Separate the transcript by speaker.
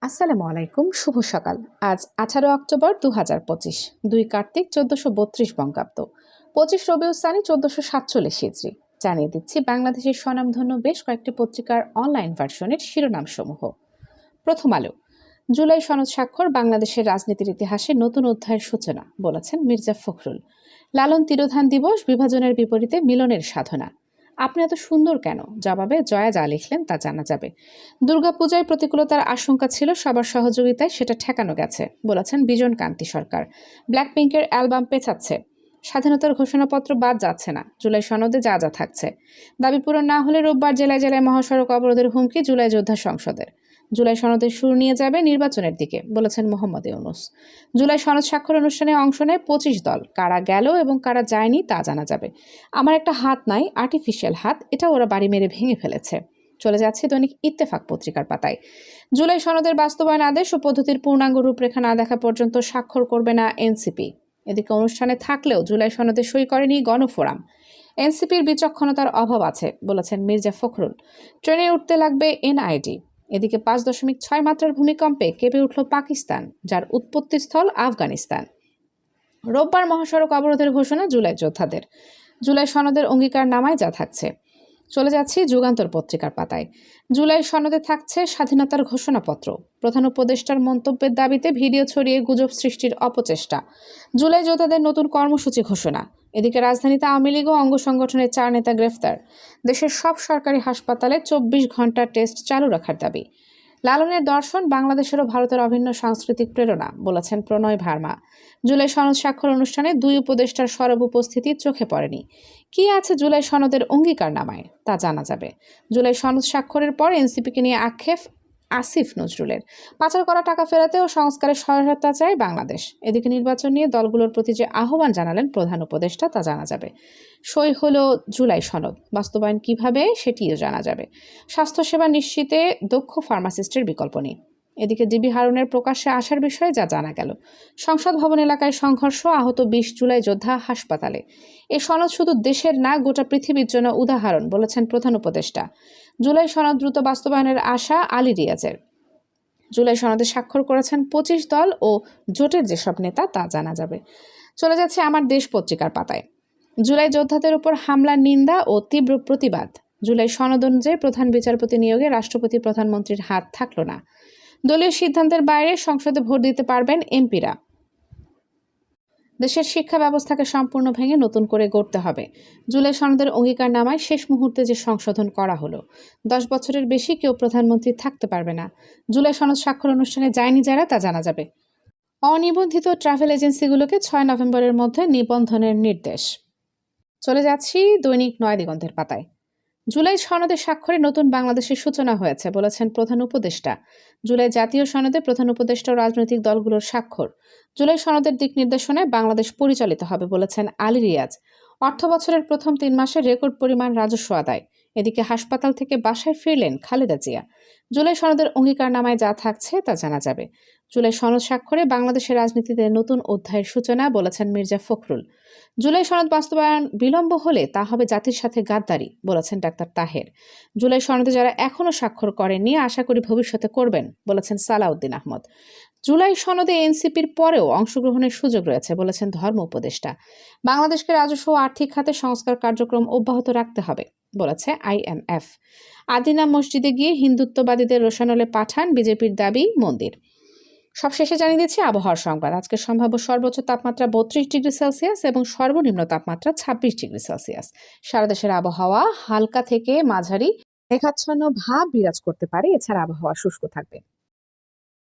Speaker 1: আসসালামু আলাইকুম, শুভ সকাল। আজ 18 অক্টোবর 2025, 2 কার্তিক 1432 বঙ্গাব্দ, 25 রবিউল সানি 1447 হিজরি। জানিয়ে দিচ্ছি বাংলাদেশের স্বনামধন্য বেশ কয়েকটি পত্রিকার অনলাইন ভার্সনের শিরোনাম সমূহ। প্রথম আলো। জুলাই সনদ স্বাক্ষর বাংলাদেশের রাজনীতির ইতিহাসে নতুন অধ্যায়ের সূচনা, বলেছেন মির্জা ফখরুল। লালন তিরোধান দিবস, বিভাজনের বিপরীতে মিলনের সাধনা। আপনি এত সুন্দর কেন, জবাবে জয়া যা লিখলেন তা জানা যাবে। দুর্গাপূজায় প্রতিকূলতার আশঙ্কা ছিল, সবার সহযোগিতায় সেটা ঠেকানো গেছে, বলেছেন বিজন কান্তি সরকার। ব্ল্যাকপিঙ্কের অ্যালবাম পেছাচ্ছে, স্বাধীনতার ঘোষণাপত্র বাদ যাচ্ছে না, জুলাই সনদে যা যা থাকছে। দাবি পূরণ না হলে রোববার জেলায় জেলায় মহাসড়ক অবরোধের হুমকি জুলাই যোদ্ধা সংসদের। জুলাই সনদের সুর নিয়ে যাবে নির্বাচনের দিকে, বলেছেন মোহাম্মদ ইউনূস। জুলাই সনদ স্বাক্ষর অনুষ্ঠানে অংশ নেয় 25 দল। কারা গেল এবং কারা যায়নি তা জানা যাবে। আমার একটা হাত নাই, আর্টিফিশিয়াল হাত, এটা ওরা বাড়ি মেরে ভেঙে ফেলেছে। চলে যাচ্ছে দৈনিক ইত্তেফাক পত্রিকার পাতায়। জুলাই সনদের বাস্তবায়ন আদেশ ও পদ্ধতির পূর্ণাঙ্গ রূপরেখা না দেখা পর্যন্ত স্বাক্ষর করবে না এনসিপি। এদিকে অনুষ্ঠানে থাকলেও জুলাই সনদে সই করেনি গণফোরাম। এনসিপির বিচক্ষণতার অভাব আছে, বলেছেন মির্জা ফখরুল। ট্রেনে উঠতে লাগবে এনআইডি। এদিকে 5.6 মাত্রার ভূমিকম্পে কেঁপে উঠল পাকিস্তান, যার উৎপত্তিস্থল আফগানিস্তান। রোববার মহাসড়ক অবরোধের ঘোষণা জুলাই যোদ্ধাদের। জুলাই সনদের অঙ্গীকার নামায় যা থাকছে। চলে যাচ্ছি যুগান্তর পত্রিকার পাতায়। জুলাই সনদে থাকছে স্বাধীনতার ঘোষণাপত্র। প্রধান উপদেষ্টার মন্তব্যের দাবিতে ভিডিও ছড়িয়ে গুজব সৃষ্টির অপচেষ্টা। জুলাই যোদ্ধাদের নতুন কর্মসূচি ঘোষণা। এদিকে রাজধানীতে আওয়ামী লীগ ও অঙ্গ সংগঠনের 4 নেতা গ্রেফতার। দেশের সব সরকারি হাসপাতালে 24 ঘন্টা টেস্ট চালু রাখার দাবি। লালনের দর্শন বাংলাদেশেরও ভারতের অভিন্ন সাংস্কৃতিক প্রেরণা, বলেছেন প্রণয় ভার্মা। জুলাই সনদ স্বাক্ষর অনুষ্ঠানে 2 উপদেষ্টার সরব উপস্থিতি চোখে পড়েনি। কি আছে জুলাই সনদের অঙ্গীকার নামায় তা জানা যাবে। জুলাই সনদ স্বাক্ষরের পর এনসিপিকে নিয়ে আক্ষেপ আসিফ নজরুলের। পাচার করা টাকা ফেরাতে ও সংস্কারের সহায়তা চায় বাংলাদেশ। এদিকে নির্বাচন নিয়ে দলগুলোর প্রতি যে আহ্বান জানালেন প্রধান উপদেষ্টা তা জানা যাবে। সই হলো জুলাই সনদ, বাস্তবায়ন কিভাবে সেটিও জানা যাবে। স্বাস্থ্যসেবা নিশ্চিতে দক্ষ ফার্মাসিস্টের বিকল্প নেই। এদিকে ডিবি হারুনের প্রকাশ্যে আসার বিষয়ে যা জানা গেল। সংসদ ভবন এলাকায় সংঘর্ষ, আহত 20 জুলাই যোদ্ধা হাসপাতালে। এ সনদ শুধু দেশের না, গোটা পৃথিবীর জন্য উদাহরণ, বলেছেন প্রধান উপদেষ্টা। জুলাই সনদ দ্রুত বাস্তবায়নের আশা আলী রিয়াজের। জুলাই সনদে স্বাক্ষর করেছেন 25 দল ও জোটের যেসব নেতা তা জানা যাবে। চলে যাচ্ছে আমার দেশ পত্রিকার পাতায়। জুলাই যোদ্ধাদের উপর হামলার নিন্দা ও তীব্র প্রতিবাদ। জুলাই সনদ অনুযায়ী প্রধান বিচারপতি নিয়োগে রাষ্ট্রপতি প্রধানমন্ত্রীর হাত থাকল না। দলীয় সিদ্ধান্তের বাইরে সংসদে ভোট দিতে পারবেন এমপিরা। দেশের শিক্ষা ব্যবস্থাকে সম্পূর্ণ ভেঙে নতুন করে গড়তে হবে। জুলাই সনদের অঙ্গীকার নামায় শেষ মুহূর্তে যে সংশোধন করা হলো। 10 বছরের বেশি কেউ প্রধানমন্ত্রী থাকতে পারবে না। জুলাই সনদ স্বাক্ষর অনুষ্ঠানে যায়নি যারা তা জানা যাবে। অনিবন্ধিত ট্রাভেল এজেন্সিগুলোকে 6 নভেম্বরের মধ্যে নিবন্ধনের নির্দেশ। চলে যাচ্ছি দৈনিক নয়া দিগন্তের পাতায়। জুলাই সনদে স্বাক্ষরে নতুন বাংলাদেশের সূচনা হয়েছে, বলেছেন প্রধান উপদেষ্টা। জুলাই জাতীয় সনদে প্রধান উপদেষ্টা ও রাজনৈতিক দলগুলোর স্বাক্ষর। জুলাই সনদের দিক নির্দেশনায় বাংলাদেশ পরিচালিত হবে, বলেছেন আলী রিয়াজ। অর্থ বছরের প্রথম 3 মাসে রেকর্ড পরিমাণ রাজস্ব আদায়। এদিকে হাসপাতাল থেকে বাসায় ফিরলেন খালেদা জিয়া। জুলাই সনদের অঙ্গীকার নামায় যা থাকছে তা জানা যাবে। জুলাই সনদ স্বাক্ষরে বাংলাদেশের রাজনীতিতে নতুন অধ্যায়ের সূচনা, বলেছেন মির্জা ফখরুল। জুলাই সনদ বাস্তবায়ন বিলম্ব হলে তা হবে জাতির সাথে গাদ্দারি, বলেছেন ডাক্তার তাহের। জুলাই সনদে যারা এখনও স্বাক্ষর করেননি আশা করি ভবিষ্যতে করবেন, বলেছেন সালাউদ্দিন আহমদ। জুলাই সনদে এনসিপির পরেও অংশগ্রহণের সুযোগ রয়েছে, বলেছেন ধর্ম উপদেষ্টা। বাংলাদেশকে রাজস্ব ও আর্থিক খাতে সংস্কার কার্যক্রম অব্যাহত রাখতে হবে, বলেছে IMF। আদিনা মসজিদে গিয়ে হিন্দুত্ববাদীদের রোশানলে পাঠান বিজেপির দাবি মন্দির। সবশেষে জানিয়ে দিচ্ছি আবহাওয়ার সংবাদ। আজকের সম্ভাব্য সর্বোচ্চ তাপমাত্রা 32 ডিগ্রি সেলসিয়াস এবং সর্বনিম্ন তাপমাত্রা 26 ডিগ্রি সেলসিয়াস। সারা দেশের আবহাওয়া হালকা থেকে মাঝারি মেঘাচ্ছন্ন ভাব বিরাজ করতে পারে। এছাড়া আবহাওয়া শুষ্ক থাকবে।